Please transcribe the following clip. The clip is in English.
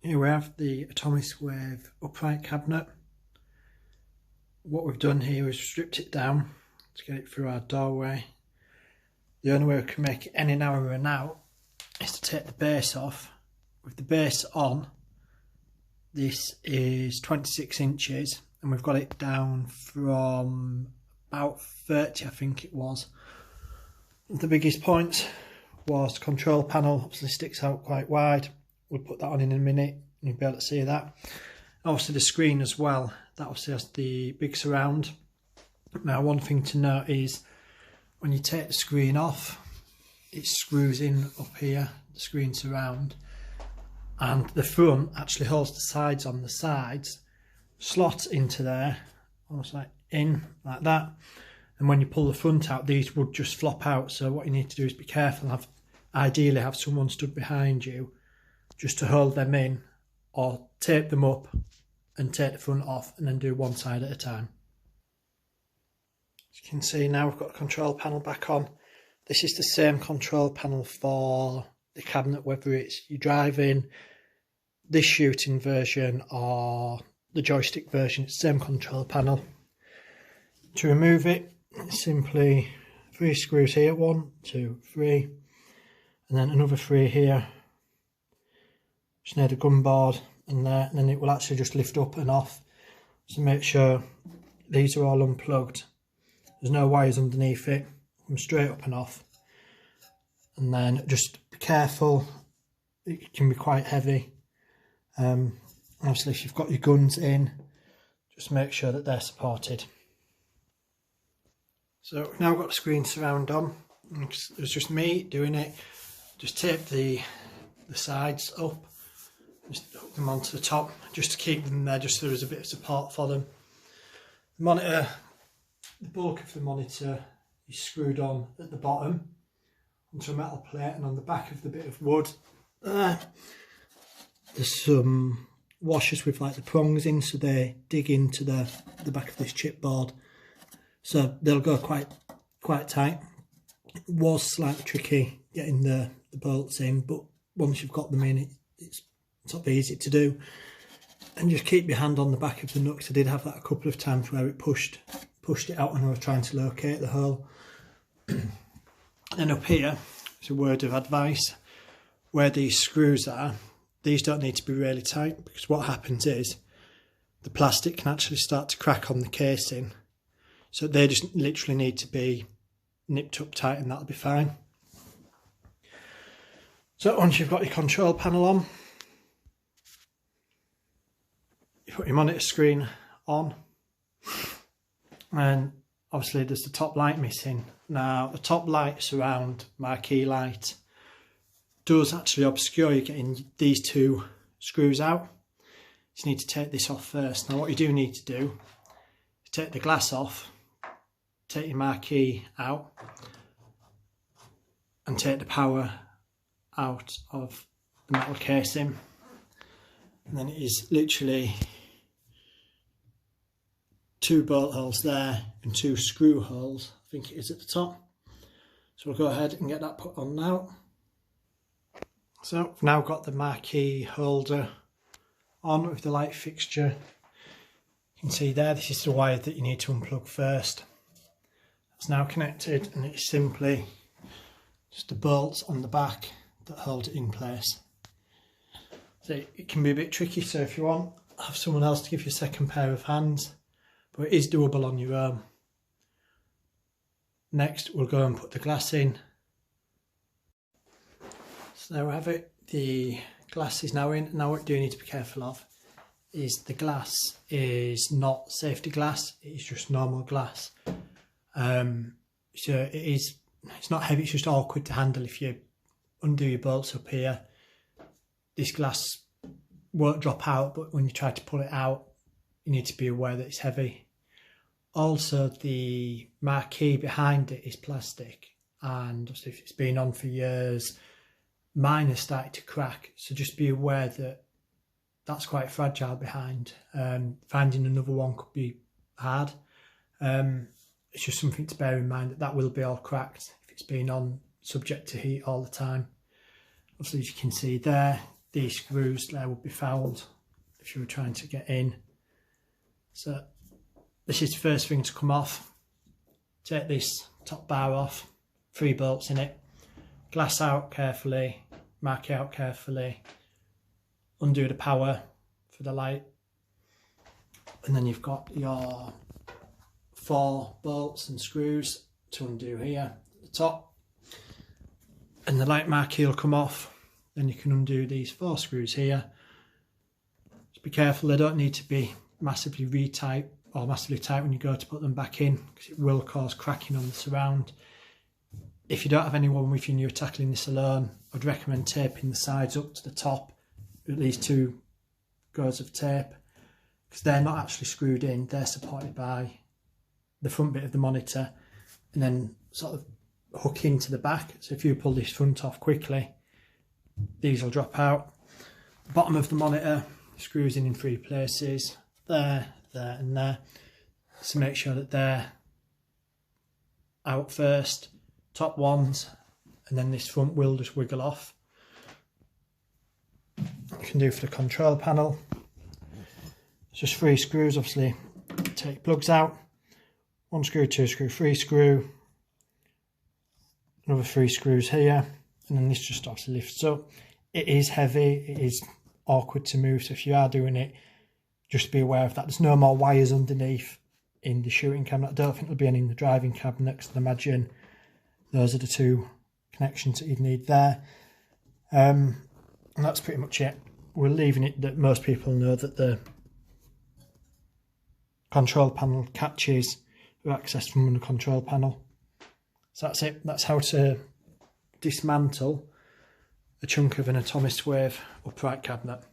Here we have the Atomiswave Upright cabinet. What we've done here is stripped it down to get it through our doorway. The only way we can make it any narrower and out is to take the base off. With the base on, this is 26 inches and we've got it down from about 30, I think it was. The biggest point was the control panel, obviously sticks out quite wide. We'll put that on in a minute and you'll be able to see that. Obviously the screen as well, that obviously has the big surround. Now one thing to note is when you take the screen off, it screws in up here, the screen surround, and the front actually holds the sides on. The sides slot into there, almost like in, like that, and when you pull the front out, these would just flop out. So what you need to do is be careful and ideally have someone stood behind you just to hold them in, or tape them up and take the front off and then do one side at a time. As you can see now, we've got the control panel back on. This is the same control panel for the cabinet, whether it's you driving this shooting version or the joystick version, it's the same control panel. To remove it, simply 3 screws here, 1, 2, 3, and then another 3 here. Just near the gun board and there, and then it will actually just lift up and off. So make sure these are all unplugged. There's no wires underneath it. Come straight up and off. And then just be careful. It can be quite heavy. Obviously, if you've got your guns in, just make sure that they're supported. So we've now got the screen surround on. It was just me doing it. Just tape the sides up. Just hook them onto the top just to keep them there, just so there's a bit of support for them. The monitor, the bulk of the monitor is screwed on at the bottom onto a metal plate, and on the back of the bit of wood there's some washers with like the prongs in, so they dig into the back of this chipboard, so they'll go quite tight. It was slightly tricky getting the bolts in, but once you've got them in, it's sort of easy to do. And just keep your hand on the back of the nut, 'cause I did have that a couple of times where it pushed it out when I was trying to locate the hole. And up here, it's a word of advice, where these screws are, these don't need to be really tight, because what happens is the plastic can actually start to crack on the casing. So they just literally need to be nipped up tight and that'll be fine. So once you've got your control panel on, you put your monitor screen on, and obviously there's the top light missing. Now the top light surround marquee light does actually obscure you getting these 2 screws out. You need to take this off first. Now what you do need to do is take the glass off, take your marquee out, and take the power out of the metal casing. And then it is literally 2 bolt holes there and 2 screw holes, I think it is at the top. So we'll go ahead and get that put on now. So I've now got the marquee holder on with the light fixture. You can see there, this is the wire that you need to unplug first. It's now connected, and it's simply just the bolts on the back that hold it in place. So it can be a bit tricky, so if you want, have someone else to give you a second pair of hands, but it is doable on your own. Next we'll go and put the glass in. So there we have it, the glass is now in. Now what you do need to be careful of is the glass is not safety glass, it is just normal glass. So it's not heavy, it's just awkward to handle. If you undo your bolts up here, this glass won't drop out, but when you try to pull it out, you need to be aware that it's heavy. Also, the marquee behind it is plastic, and if it's been on for years, mine has started to crack, so just be aware that that's quite fragile behind. Finding another one could be hard. It's just something to bear in mind, that will be all cracked if it's been on, subject to heat all the time. Obviously, as you can see there, these screws there would be fouled if you were trying to get in. So this is the first thing to come off. Take this top bar off, 3 bolts in it, glass out carefully, marquee out carefully, undo the power for the light, and then you've got your 4 bolts and screws to undo here at the top, and the light marquee will come off. Then you can undo these 4 screws here. Just be careful, they don't need to be massively re-tight or massively tight when you go to put them back in, because it will cause cracking on the surround. If you don't have anyone with you and you're tackling this alone, I'd recommend taping the sides up to the top, at least 2 goes of tape, because they're not actually screwed in, they're supported by the front bit of the monitor and then sort of hook into the back. So if you pull this front off quickly, these will drop out. The bottom of the monitor screws in 3 places, there, there and there. So make sure that they're out first, top ones, and then this front will just wiggle off. You can do for the control panel. It's just 3 screws, obviously take plugs out. 1 screw, 2 screw, 3 screw, another 3 screws here, and then this just obviously lifts up. It is heavy, it is awkward to move, so if you are doing it, just be aware of that. There's no more wires underneath in the shooting cabinet. I don't think there'll be any in the driving cabinet, because I imagine those are the 2 connections that you'd need there. And that's pretty much it. We're leaving it that most people know that the control panel catches are accessed from the control panel. So that's it. That's how to dismantle a chunk of an Atomiswave upright cabinet.